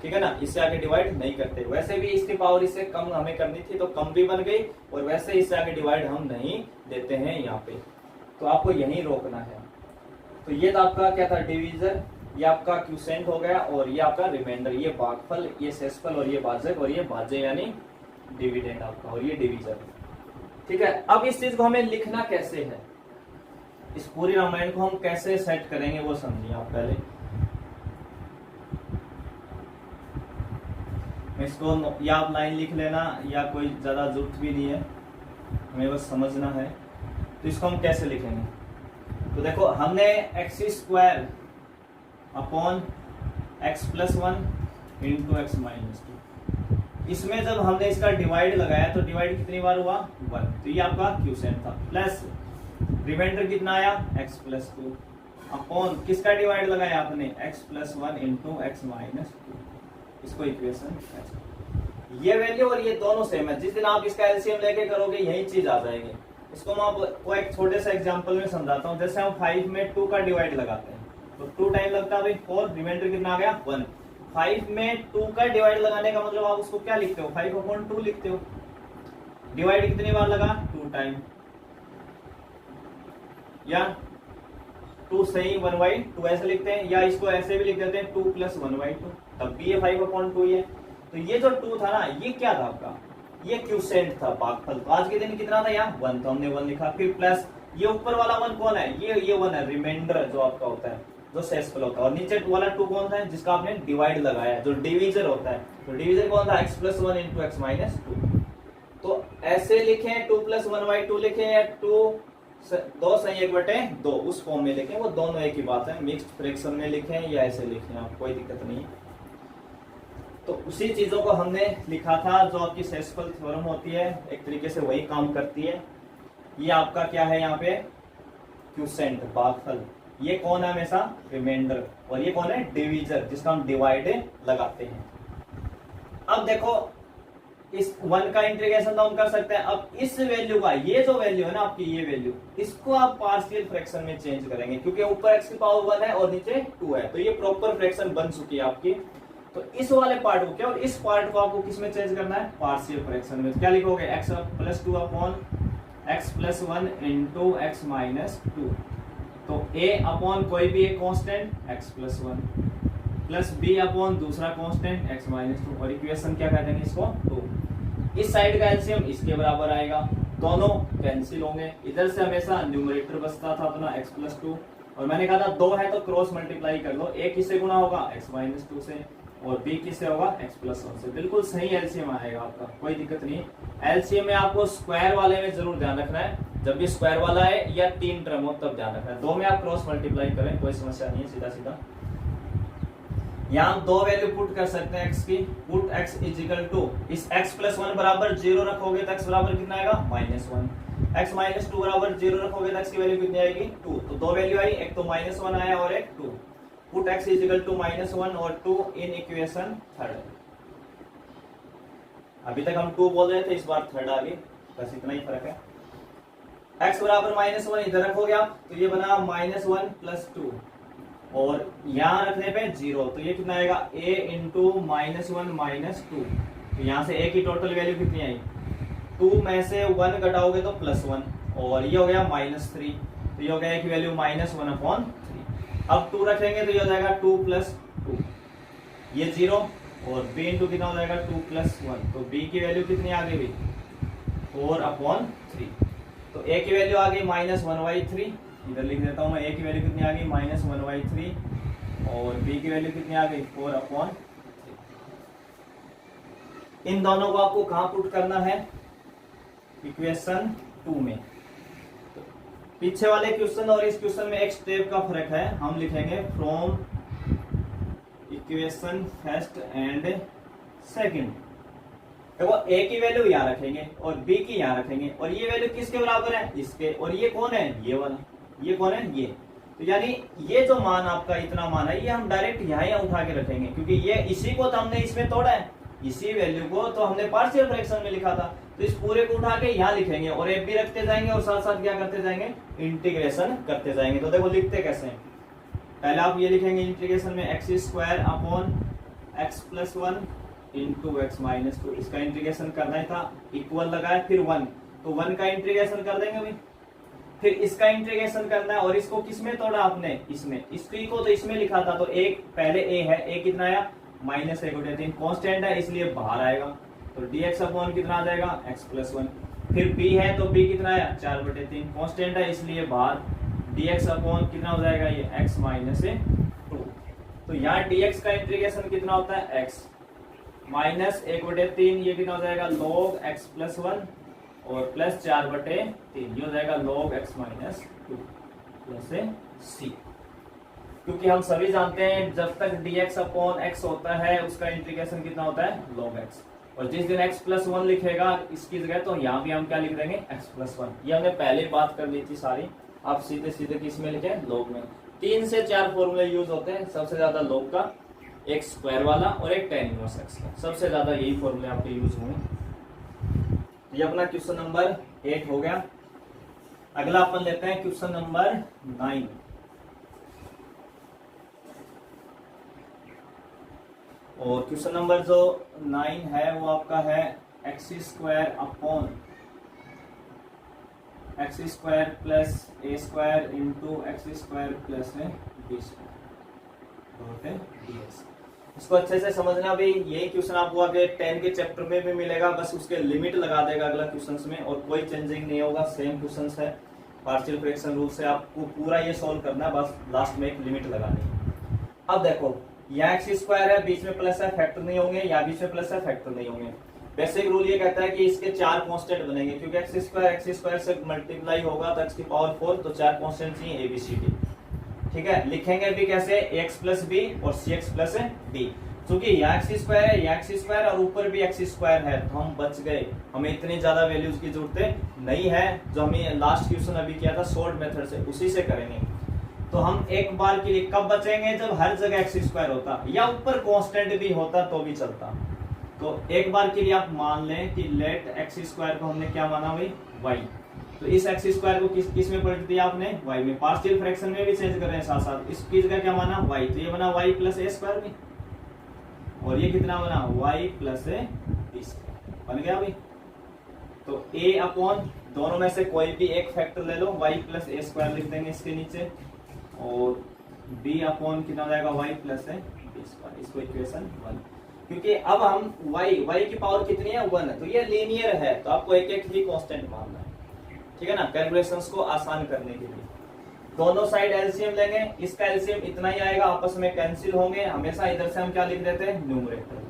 [SPEAKER 1] ठीक है ना। इससे आगे डिवाइड नहीं करते। वैसे भी इसकी पावर इससे कम हमें करनी थी तो कम भी बन गई, और वैसे इससे आगे डिवाइड हम नहीं देते हैं यहाँ पे। तो आपको यही रोकना है। तो ये तो आपका क्या था, डिवीजर, ये आपका क्यूसेंट हो गया, और ये आपका रिमाइंडर, ये भागफल, ये शेषफल, और ये भाजक, और ये भाज्य यानी डिविडेंड आपका, और ये डिवीजर, ठीक है। अब इस चीज को हमें लिखना कैसे है, इस पूरी रामायण को हम कैसे सेट करेंगे वो समझिए आप पहले। इसको या आप लाइन लिख लेना, या कोई ज्यादा जरूरत भी नहीं है, हमें बस समझना है। तो इसको हम कैसे लिखेंगे, तो देखो हमने x square upon x plus 1 into x minus 2, इसमें जब हमने इसका डिवाइड लगाया तो डिवाइड कितनी बार हुआ, 1। तो ये आपका क्यूसेंट था, प्लस रिमाइंडर कितना आया, x प्लस 2, अपॉन किसका डिवाइड लगाया आपने, x plus 1 into x minus 2। इसको इक्वेशन, ये वैल्यू और ये दोनों सेम है। जिस दिन आप इसका एलसीएम लेके करोगे यही चीज आ जाएगी। इसको मैं आपको एक छोटे से एग्जांपल में समझाता हूँ। जैसे हम 5 में 2 का डिवाइड लगाते हैं तो 2 टाइम लगता है भाई 4, रिमाइंडर कितना आ गया, 1। 5 में 2 का डिवाइड लगाने का मतलब आप उसको क्या लिखते हो, 5/2 लिखते हो। डिवाइड कितनी बार लगा, 2 टाइम, या 2 सही 1/2 ऐसे लिखते हैं, या इसको ऐसे भी लिख देते हैं 2 + 1/2, तब भी ये 5/2 ही है। तो ये जो 2 था ना, ये क्या था आपका, ये क्यूसेंट था, भागफल। तो आज के दिन कितना था, यहाँ 1, तो हमने 1 लिखा। फिर प्लस ये ऊपर वाला 1 कौन है, ये 1 है, रिमाइंडर जो आपका होता है, जो शेषफल होता है। और नीचे वाला 2 कौन था, जिसका आपने डिवाइड लगाया, जो डिवीजर होता है। तो डिवीजर कौन था, x + 1 इंटू एक्स माइनस 2। तो ऐसे लिखें 2 + 1/2 लिखें, या 2 सही 1/2 उस फॉर्म में लिखें, वो दोनों एक ही बात है। मिक्स्ड फ्रैक्शन में लिखें या ऐसे लिखें, आप कोई दिक्कत नहीं। तो उसी चीजों को हमने लिखा था जो आपकी शेषफल थ्योरम होती है, एक तरीके से वही काम करती है। ये आपका क्या है यहाँ पे, क्यूसेंट, भागफल, ये कौन है हमेशा रिमाइंडर, और ये कौन है डिवीजर, जिसका हम डिवाइड लगाते हैं। अब देखो इस 1 का इंटीग्रेशन तो हम कर सकते हैं। अब इस वैल्यू का, ये जो वैल्यू है ना आपकी, ये वैल्यू, इसको आप पार्शियल फ्रैक्शन में चेंज करेंगे, क्योंकि ऊपर x की पावर 1 है और नीचे 2 है, तो ये प्रॉपर फ्रैक्शन बन चुकी है आपकी। तो इस वाले पार्ट को क्या, और इस पार्ट को आपको किस में चेंज करना है, पार्शियल फ्रैक्शन में। क्या लिखोगे, x plus 2 upon x plus 1 into x minus 2। तो a अपॉन कोई भी एक constant x plus 1 plus b upon दूसरा कांस्टेंट x माइनस 2, और इक्वेशन क्या कह देंगे इसको 2। इस साइड का एलसीएम इसके बराबर आएगा, दोनों कैंसिल होंगे। इधर से हमेशा न्यूमरेटर बचता था अपना x प्लस 2, और मैंने कहा था 2 है तो क्रॉस मल्टीप्लाई कर लो, a किससे गुना होगा x माइनस 2 से, और b किससे होगा x प्लस 1 से। बिल्कुल सही एलसीएम आएगा आपका, कोई दिक्कत नहीं। एलसीएम में आपको स्क्वायर वाले में जरूर ध्यान रखना है, जब भी स्क्वायर वाला है या 3 टर्म हो तब ध्यान रखना है। 2 में आप क्रॉस मल्टीप्लाई करें, कोई समस्या नहीं है, सीधा सीधा। यहाँ हम 2 वैल्यू पुट कर सकते हैं x की। Put x is equal to, इस x प्लस 1 बराबर 0 रखोगे तो x बराबर कितना आएगा -1, x माइनस 2 बराबर 0 रखोगे तो x की वैल्यू कितनी आएगी 2। तो 2 वैल्यू आई, एक तो -1 आया और एक 2। Put x is equal to -1 और 2 इन इक्वेशन थर्ड। अभी तक हम 2 बोल रहे थे, इस बार थर्ड आ गई, बस इतना ही फर्क है। x बराबर -1 इधर रखोगे आप, तो ये बना -1 प्लस 2, और यहां रखने पे 0, तो ये कितना आएगा a इंटू -1 माइनस 2। तो यहां से a की टोटल वैल्यू कितनी आई, 2 में से 1 घटाओगे तो +1, और ये हो गया -3, तो ये हो गया a की वैल्यू -1/3। अब 2 रखेंगे तो ये हो जाएगा 2 + 2, ये 0, और b इंटू कितना हो जाएगा 2 + 1, तो b की वैल्यू कितनी आ गई 4/3। तो a की वैल्यू आ गई -1/3, इधर लिख देता हूं मैं, a की वैल्यू कितनी आ गई -1/3, और b की वैल्यू कितनी आ गई 4/3। इन दोनों को आपको कहां पुट करना है, इक्वेशन 2 में। तो पीछे वाले क्वेश्चन और इस क्वेश्चन में एक स्टेप का फर्क है, हम लिखेंगे from equation first and second. देखो a की वैल्यू यहाँ रखेंगे और b की यहाँ रखेंगे, और ये वैल्यू किसके बराबर है, इसके, और ये कौन है, ये वाला, ये कौन है, ये। तो यानी ये जो मान आपका इतना मान है, ये हम डायरेक्ट यहाँ उठा के रखेंगे, क्योंकि ये इसी को तो हमने इसमें तोड़ा है, इसी वैल्यू को तो हमने पार्शियल फ्रैक्शन में लिखा था, तो इस पूरे को उठा के यहाँ लिखेंगे, और एक भी रखते जाएंगे, और साथ साथ क्या करते जाएंगे, इंटीग्रेशन करते जाएंगे। तो देखो लिखते कैसे हैं, पहले आप ये लिखेंगे इंटीग्रेशन में x² upon x plus 1 into x minus 2, इसका इंटीग्रेशन करना ही था, इक्वल लगाए, फिर 1, तो 1 का इंटीग्रेशन कर देंगे भाई, फिर इसका इंटीग्रेशन करना है, और इसको किसमें तोड़ा आपने, इसमें, इसकी को तो इसमें लिखा था, तो एक पहले a है, a कितना आया -1/3, कांस्टेंट है इसलिए बाहर आएगा, तो dx अपॉन कितना आ जाएगा x प्लस 1, फिर b है तो b कितना आया 4/3, कांस्टेंट है इसलिए बाहर, dx अपॉन कितना हो जाएगा ये x माइनस 2। तो यहाँ dx का इंटीग्रेशन कितना होता है x -1/3, ये कितना हो जाएगा log x प्लस 1 और प्लस 4/3, ये हो जाएगा log x minus 2 plus c। क्योंकि हम सभी जानते हैं जब तक dx अपॉन x होता है उसका इंटीग्रेशन कितना होता है log x, और जिस दिन x प्लस 1 लिखेगा इसकी जगह, तो यहाँ भी हम क्या लिख देंगे x प्लस 1। ये हमने पहले बात कर ली थी सारी, आप सीधे सीधे किस में लिखे, log में। 3 से 4 फॉर्मूले यूज होते हैं, सबसे ज्यादा log का, एक स्क्वायर वाला और एक tan इनवर्स x का, सबसे ज्यादा यही फॉर्मूले आपके यूज होंगे। ये अपना क्वेश्चन नंबर 8 हो गया। अगला अपन लेते हैं क्वेश्चन नंबर 9। और क्वेश्चन नंबर जो 9 है वो आपका है x² upon x² plus a² into x² plus b² dx। इसको अच्छे से समझना भी, यही क्वेश्चन आपको आगे 10 के चैप्टर में भी मिलेगा, बस उसके लिमिट लगा देगा अगला क्वेश्चंस में, और कोई चेंजिंग नहीं होगा, सेम क्वेश्चंस है। पार्शियल फ्रैक्शन रूल से आपको पूरा ये सॉल्व करना है, बस लास्ट में एक लिमिट लगानी है। अब देखो यहाँ x² है, बीच में प्लस है, फैक्टर नहीं होंगे, यहाँ बीच में प्लस है, फैक्टर नहीं होंगे। बेसिक रूल ये कहता है कि इसके 4 कांस्टेंट बनेंगे, क्योंकि x² से मल्टीप्लाई होगा तो x की पावर 4, तो 4 कांस्टेंट चाहिए ABCD। ठीक है, लिखेंगे भी कैसे, x प्लस b और cx प्लस d। क्योंकि यहाँ x² है, यहाँ x² और ऊपर भी x² है, तो हम बच गए, हमें इतनी ज्यादा वैल्यूज की जरूरत नहीं है। जो हमें लास्ट क्वेश्चन अभी किया था शॉर्ट मेथड से, उसी से करेंगे। तो हम एक बार के लिए कब बचेंगे, जब हर जगह एक्स स्क्वायर होता या ऊपर कांस्टेंट भी होता तो भी चलता। तो एक बार के लिए आप मान लें कि लेट एक्स स्क्वायर को हमने क्या माना भाई, वाई। तो इस एक्स स्क्वायर को किस में पलट दिया आपने, वाई में। पार्शियल फ्रैक्शन में भी चेंज कर रहे हैं साथ साथ, इसकी जगह क्या माना, वाई। तो ये बना वाई प्लस ए स्क्वायर में, और ये कितना बना, y plus a b square बन गया भाई। तो ए अपॉन दोनों में से कोई भी एक फैक्टर ले लो, वाई प्लस ए स्क्वायर लिख देंगे इसके नीचे, और बी अपॉन कितना हो जाएगा, y plus a b square. इसको इक्वेशन 1, क्योंकि अब हम y की पावर कितनी है, 1 है, तो ये लीनियर है, तो आपको एक एक ही कांस्टेंट मानना है, ठीक है ना, कैलकुलेशंस को आसान करने के लिए। दोनों साइड एलसीएम लेंगे, इसका एलसीएम इतना ही आएगा, आपस में कैंसिल होंगे। हमेशा इधर से हम क्या लिख देते हैं, न्यूमरेटर।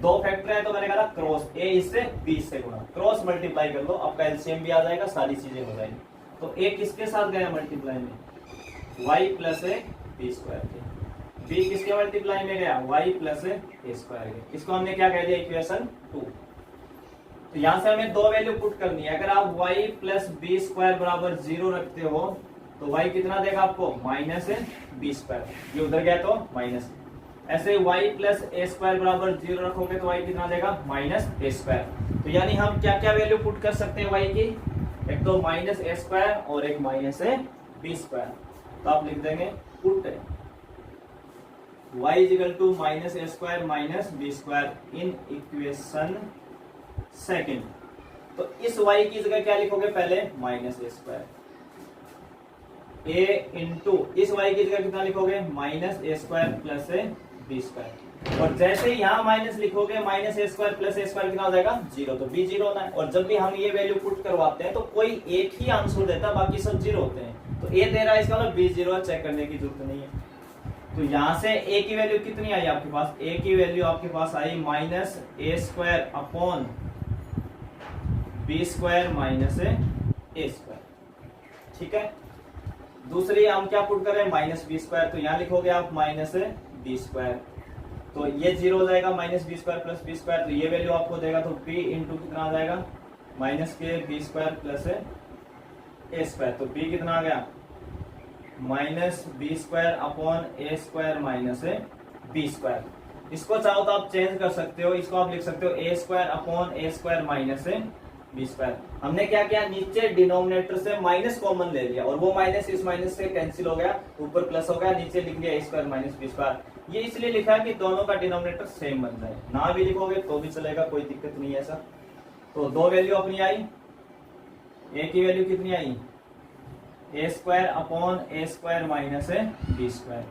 [SPEAKER 1] दो फैक्टर है तो मैंने कहा क्रॉस, ए इससे बी से गुणा, क्रॉस मल्टीप्लाई कर लो, आपका एलसीएम भी आ जाएगा, सारी चीजें हो जाएंगी। तो ए किसके साथ गया मल्टीप्लाई में, y plus a b square के, बी किसके मल्टीप्लाई में गया, y प्लस ए स्क्वायर के। इसको हमने क्या कह दिया, इक्वेशन 2। तो यहां से हमें दो वैल्यू पुट करनी है। अगर आप y प्लस बी स्क्वायर बराबर 0 रखते हो तो y कितना देगा आपको, माइनस ए बी स्क्वायर, ये उधर गया तो माइनस। ऐसे y प्लस ए स्क्वायर बराबर 0 रखोगे तो y कितना देगा, माइनस ए स्क्वायर। तो यानी हम क्या क्या वैल्यू पुट कर सकते हैं y की, एक तो माइनस ए स्क्वायर और एक माइनस ए बी स्क्वायर। तो आप लिख देंगे put y is equal to minus a square minus b square in equation second. तो इस y की जगह क्या लिखोगे, पहले minus a square, a into इस y की जगह कितना लिखोगे, minus a square plus a b square. और जैसे ही यहाँ माइनस लिखोगे, minus a square plus a square कितना हो जाएगा, 0, तो बी 0 होना है। और जब भी हम ये वैल्यू पुट करवाते हैं तो कोई एक ही आंसर देता है, बाकी सब 0 होते हैं। तो ए दे रहा है, इसका मतलब बी 0 चेक करने की जरूरत नहीं है। तो यहां से ए की वैल्यू कितनी आई आपके पास, ए की वैल्यू आपके पास आई minus a square upon b square minus a square, ठीक है। दूसरी हम क्या पुट कर रहे हैं, माइनस बी स्क्वायर, तो यहां लिखोगे आप माइनस बी स्क्वायर, तो ये 0 हो जाएगा, minus b square plus b square, तो ये वैल्यू आपको देगा, तो बी इंटू कितना आ जाएगा, माइनस के B square plus a square. तो बी कितना आ गया, minus b square upon a square minus b square. इसको चाहो तो आप चेंज कर सकते हो, इसको आप लिख सकते हो ए square upon a square minus b square. हमने क्या किया, नीचे डिनोमिनेटर से माइनस कॉमन ले लिया, और वो माइनस इस माइनस से कैंसिल हो गया, ऊपर प्लस हो गया, नीचे लिख लिया ए स्क्वायर माइनस बी स्क्वायर। ये इसलिए लिखा है कि दोनों का डिनोमिनेटर सेम बन जाए, ना भी लिखोगे तो भी चलेगा, कोई दिक्कत नहीं है ऐसा। तो दो वैल्यू अपनी आई, ए की वैल्यू कितनी आई, ए square upon a square minus b square,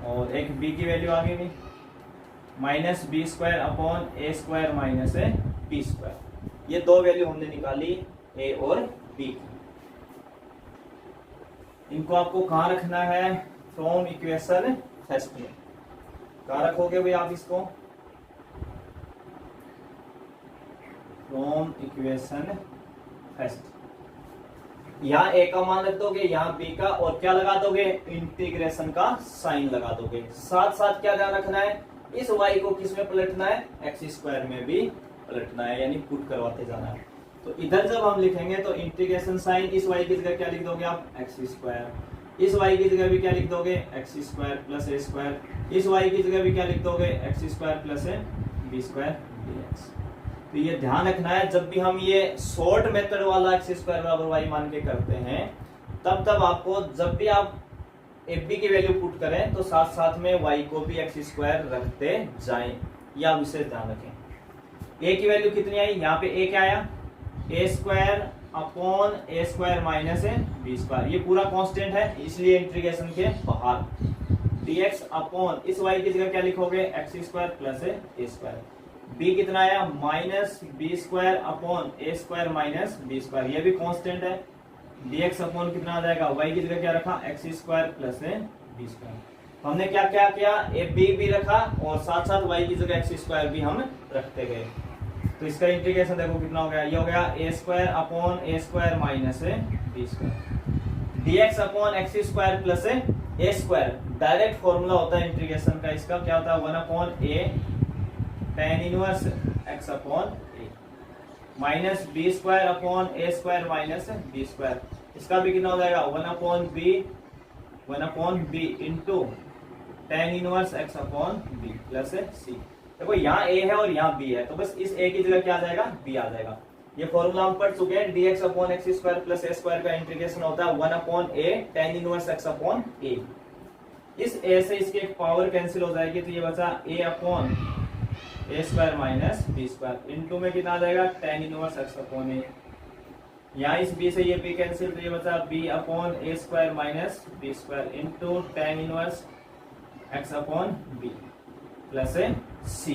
[SPEAKER 1] और एक बी की वैल्यू आ गई minus b square upon a square minus b square. ये दो वैल्यू हमने निकाली ए और बी की। इनको आपको कहां रखना है, फ्रॉम इक्वेशन फर्स्ट में। कहां रखोगे भाई आप इसको, फ्रॉम इक्वेशन फर्स्ट। यहाँ ए का मान रख दोगे, यहाँ बी का, और क्या लगा दोगे, इंटीग्रेशन का साइन लगा दोगे। साथ साथ क्या ध्यान रखना है, इस y को किस में पलटना है, एक्स स्क्वायर में भी पलटना है, यानी पुट करवाते जाना है। तो इधर जब हम लिखेंगे तो इंटीग्रेशन साइन, इस y की जगह क्या लिख दोगे आप, एक्स स्क्वायर, इस y की जगह भी क्या लिख दोगे, x square plus a square, इस y की जगह भी क्या लिख दोगे, x square plus b square dx। तो ये ध्यान रखना है, जब भी हम ये शॉर्ट मेथड वाला एक्स स्क्वायर बराबर वाई मान के करते हैं, तब आपको जब भी आप एफ बी की वैल्यू पुट करें तो साथ साथ में वाई को भी एक्स स्क्वायर रखते जाएं, या विशेष ध्यान रखें। ए की वैल्यू कितनी आई, यहाँ पे ए क्या आया, ए square upon a square minus b square, ये पूरा कांस्टेंट है इसलिए इंटीग्रेशन के बाहर, dx अपॉन इस y की जगह क्या लिखोगे, x square plus a square. b कितना आया, minus b square upon a square minus b square, ये भी कांस्टेंट है, dx अपॉन कितना आ जाएगा, y की जगह क्या रखा, x square plus b square. हमने क्या क्या किया, ए बी भी रखा और साथ साथ y की जगह एक्स स्क्वायर भी हम रखते गए। तो इसका इंटीग्रेशन देखो कितना हो गया, ये हो गया a square upon a square minus b square, dx upon x square plus a square. Direct formula होता है इंटीग्रेशन का, इसका क्या होता है, 1 upon a tan inverse x upon a minus b square upon a square minus b square. इसका भी कितना हो जाएगा, 1 upon b 1/b into tan inverse x upon b plus c। देखो यहाँ a है और यहाँ b है, तो बस इस a की जगह क्या आ जाएगा, b आ जाएगा। ये फॉर्मूला हम पढ़ चुके हैं, dx upon x square plus a square का इंटीग्रेशन होता है 1/a tan inverse x upon a। इस a से इसकी एक पावर कैंसिल हो जाएगी, तो ये बचा a upon a square minus b square into में कितना आ जाएगा tan inverse x upon a। यहाँ इस b से ये b कैंसिल, तो ये बचा b upon a square minus b square into tan inverse x upon b plus c।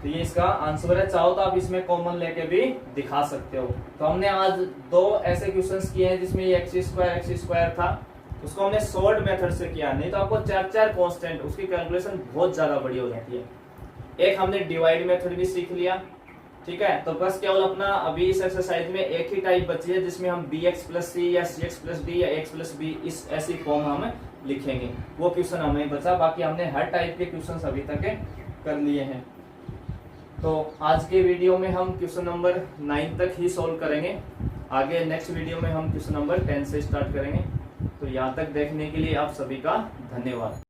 [SPEAKER 1] तो ये इसका आंसर है। चाहो तो आप इसमें कॉमन लेके भी दिखा सकते हो। तो हमने आज दो ऐसे क्वेश्चंस किए हैं जिसमें ये एक्स स्क्वायर था, उसको हमने शॉर्ट मेथड से किया, नहीं तो आपको चार कांस्टेंट उसकी कैलकुलेशन बहुत ज्यादा बड़ी हो जाती है। एक हमने डिवाइड मेथड भी सीख लिया, ठीक है। तो बस केवल अपना अभी इस एक्सरसाइज में एक ही टाइप बची है जिसमें हम bx प्लस सी या cx प्लस डी या x प्लस बी इस ऐसी फॉर्म हम लिखेंगे, वो क्वेश्चन हमें बचा। बाकी हमने हर टाइप के क्वेश्चन अभी तक कर लिए हैं। तो आज के वीडियो में हम क्वेश्चन नंबर 9 तक ही सॉल्व करेंगे। आगे नेक्स्ट वीडियो में हम क्वेश्चन नंबर 10 से स्टार्ट करेंगे। तो यहाँ तक देखने के लिए आप सभी का धन्यवाद।